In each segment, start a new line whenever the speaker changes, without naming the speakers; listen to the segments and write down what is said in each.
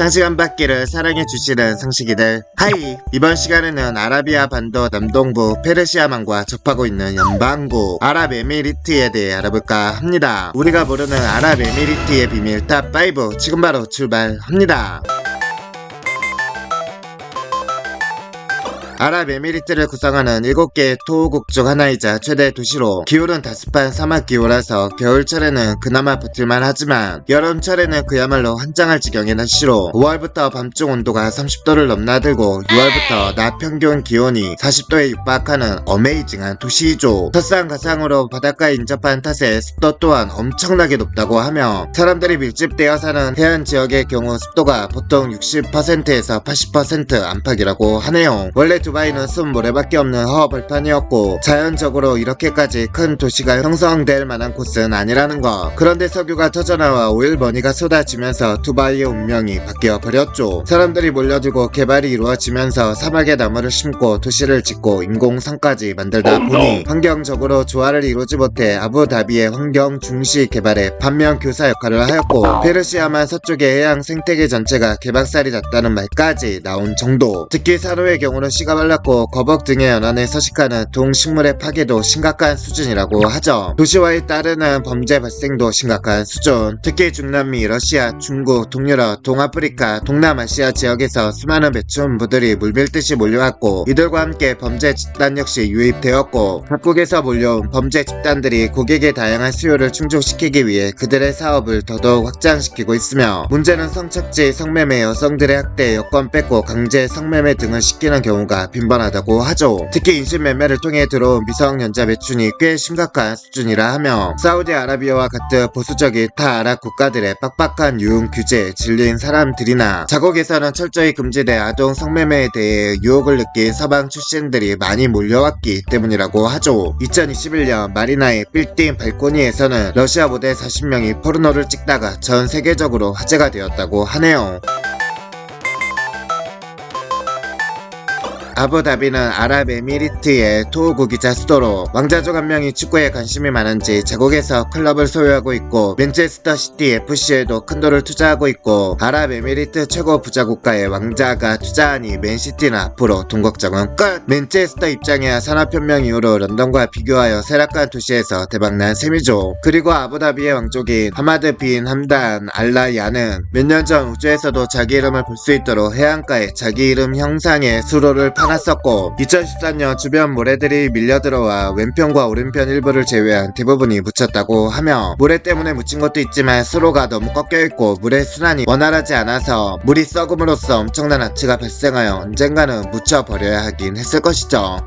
상식한 받기를 사랑해주시는 상식이들 하이. 이번 시간에는 아라비아 반도 남동부 페르시아만과 접하고 있는 연방국 아랍에미리트에 대해 알아볼까 합니다. 우리가 모르는 아랍에미리트의 비밀 탑5 지금 바로 출발합니다. 아랍에미리트를 구성하는 7개의 토호국 중 하나이자 최대 도시로 기후는 다습한 사막 기후라서 겨울철에는 그나마 버틸만 하지만 여름철에는 그야말로 환장할 지경의 날씨로 5월부터 밤중 온도가 30도를 넘나들고 6월부터 낮 평균 기온이 40도에 육박하는 어메이징한 도시이죠. 설상가상으로 바닷가에 인접한 탓에 습도 또한 엄청나게 높다고 하며 사람들이 밀집되어 사는 해안 지역의 경우 습도가 보통 60%에서 80% 안팎이라고 하네요. 원래 두바이는 숨 모래밖에 없는 허허벌판이었고 자연적으로 이렇게까지 큰 도시가 형성될 만한 곳은 아니라는 것. 그런데 석유가 터져나와 오일머니가 쏟아지면서 두바이의 운명이 바뀌어 버렸죠. 사람들이 몰려들고 개발이 이루어지면서 사막에 나무를 심고 도시를 짓고 인공성까지 만들다 보니 환경적으로 조화를 이루지 못해 아부다비의 환경 중시 개발에 반면 교사 역할을 하였고 페르시아만 서쪽의 해양 생태계 전체가 개박살이 났다는 말까지 나온 정도. 특히 산호의 경우는 씨가 말랐고 거북 등의 연안에 서식하는 동식물의 파괴도 심각한 수준이라고 하죠. 도시화에 따르는 범죄 발생도 심각한 수준. 특히 중남미, 러시아, 중국, 동유럽, 동아프리카, 동남아시아 지역에서 수많은 매춘부들이 물밀듯이 몰려왔고 이들과 함께 범죄 집단 역시 유입되었고 각국에서 몰려온 범죄 집단들이 고객의 다양한 수요를 충족시키기 위해 그들의 사업을 더더욱 확장시키고 있으며 문제는 성착취, 성매매, 여성들의 학대, 여권 뺏고 강제 성매매 등을 시키는 경우가 빈번하다고 하죠. 특히 인신매매를 통해 들어온 미성년자 매춘이 꽤 심각한 수준이라 하며 사우디아라비아와 같은 보수적인 타 아랍 국가들의 빡빡한 유흥 규제에 질린 사람들이나 자국에서는 철저히 금지된 아동 성매매에 대해 유혹을 느낀 서방 출신들이 많이 몰려왔기 때문이라고 하죠. 2021년 마리나의 빌딩 발코니에서는 러시아 모델 40명이 포르노를 찍다가 전 세계적으로 화제가 되었다고 하네요. 아부다비는 아랍에미리트의 토호국이자 수도로 왕자 중 한 명이 축구에 관심이 많은지 자국에서 클럽을 소유하고 있고 맨체스터 시티 FC에도 큰 돈을 투자하고 있고 아랍에미리트 최고 부자 국가의 왕자가 투자하니 맨시티는 앞으로 돈 걱정은 끝. 맨체스터 입장이야 산업혁명 이후로 런던과 비교하여 쇠락한 도시에서 대박난 셈이죠. 그리고 아부다비의 왕족인 하마드 빈 함단 알라야는 몇 년 전 우주에서도 자기 이름을 볼 수 있도록 해안가에 자기 이름 형상의 수로를 파놨었고 2013년 주변 모래들이 밀려들어와 왼편과 오른편 일부를 제외한 대부분이 묻혔다고 하며 모래 때문에 묻힌 것도 있지만 수로가 너무 꺾여있고 물의 순환이 원활하지 않아서 물이 썩음으로써 엄청난 하치가 발생하여 언젠가는 묻혀버려야 하긴 했을 것이죠.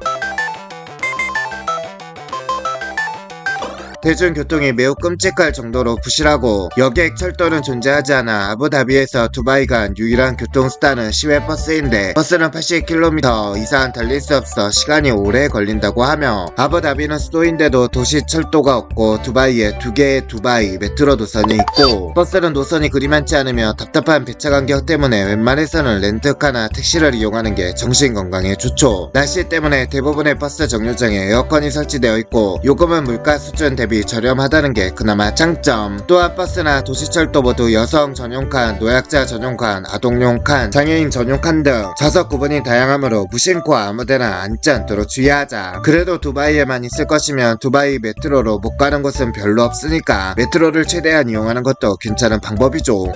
대중교통이 매우 끔찍할 정도로 부실하고 여객 철도는 존재하지 않아 아부다비에서 두바이 간 유일한 교통수단은 시외버스인데 버스는 80km 이상 달릴 수 없어 시간이 오래 걸린다고 하며 아부다비는 수도인데도 도시 철도가 없고 두바이에 2개의 두바이 메트로 노선이 있고 버스는 노선이 그리 많지 않으며 답답한 배차 간격 때문에 웬만해서는 렌트카나 택시를 이용하는 게 정신건강에 좋죠. 날씨 때문에 대부분의 버스 정류장에 에어컨이 설치되어 있고 요금은 물가 수준 대비 저렴하다는 게 그나마 장점. 또한 버스나 도시철도 모두 여성 전용 칸, 노약자 전용 칸, 아동용 칸, 장애인 전용 칸 등 좌석 구분이 다양하므로 무심코 아무데나 앉지 않도록 주의하자. 그래도 두바이에만 있을 것이면 두바이 메트로로 못 가는 곳은 별로 없으니까 메트로를 최대한 이용하는 것도 괜찮은 방법이죠.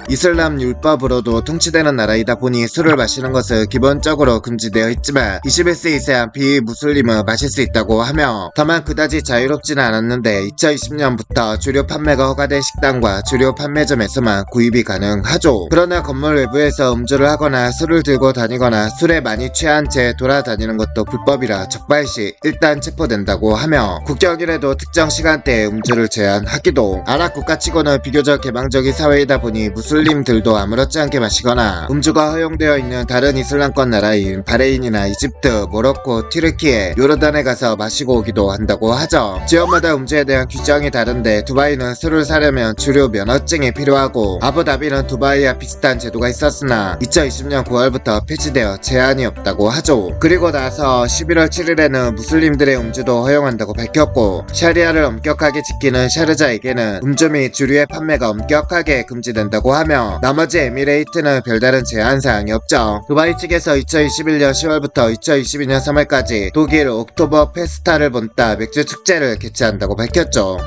이슬람 율법으로도 통치되는 나라이다 보니 술을 마시는 것은 기본적으로 금지되어 있지만 21세 이상 비무슬림은 마실 수 있다고 하며 다만 그다지 자유롭지는 않았는데 2020년부터 주류 판매가 허가된 식당과 주류 판매점에서만 구입이 가능하죠. 그러나 건물 외부에서 음주를 하거나 술을 들고 다니거나 술에 많이 취한 채 돌아다니는 것도 불법이라 적발시 일단 체포된다고 하며 국경이라도 특정 시간대에 음주를 제한하기도. 아랍 국가치고는 비교적 개방적인 사회이다 보니 무슬림 무슬림들도 아무렇지 않게 마시거나 음주가 허용되어 있는 다른 이슬람권 나라인 바레인이나 이집트, 모로코, 튀르키예, 요르단에 가서 마시고 오기도 한다고 하죠. 지역마다 음주에 대한 규정이 다른데 두바이는 술을 사려면 주류 면허증이 필요하고 아부다비는 두바이와 비슷한 제도가 있었으나 2020년 9월부터 폐지되어 제한이 없다고 하죠. 그리고 나서 11월 7일에는 무슬림들의 음주도 허용한다고 밝혔고 샤리아를 엄격하게 지키는 샤르자에게는 음주 및 주류의 판매가 엄격하게 금지된다고 하며 나머지 에미레이트는 별다른 제한 사항이 없죠. 두바이 측에서 2021년 10월부터 2022년 3월까지 독일 옥토버 페스타를 본따 맥주 축제를 개최한다고 밝혔죠.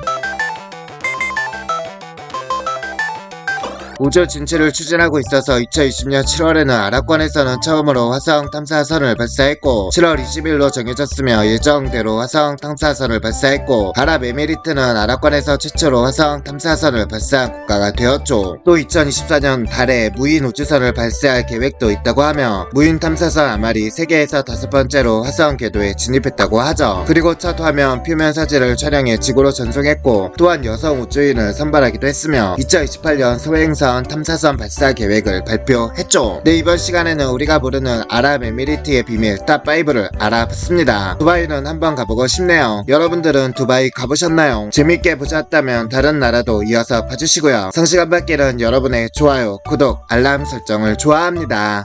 우주 진출을 추진하고 있어서 2020년 7월에는 아랍권에서는 처음으로 화성 탐사선을 발사했고 7월 20일로 정해졌으며 예정대로 화성 탐사선을 발사했고 아랍에미리트는 아랍권에서 최초로 화성 탐사선을 발사한 국가가 되었죠. 또 2024년 달에 무인 우주선을 발사할 계획도 있다고 하며 무인 탐사선 아말이 세계에서 5번째로 화성 궤도에 진입했다고 하죠. 그리고 첫 화면 표면 사진을 촬영해 지구로 전송했고 또한 여성 우주인을 선발하기도 했으며 2028년 소행성 탐사선 발사 계획을 발표했죠. 네, 이번 시간에는 우리가 모르는 아랍에미리트의 비밀 탑5를 알아봤습니다. 두바이는 한번 가보고 싶네요. 여러분들은 두바이 가보셨나요? 재밌게 보셨다면 다른 나라도 이어서 봐주시고요. 성시간 받기는 여러분의 좋아요, 구독, 알람 설정을 좋아합니다.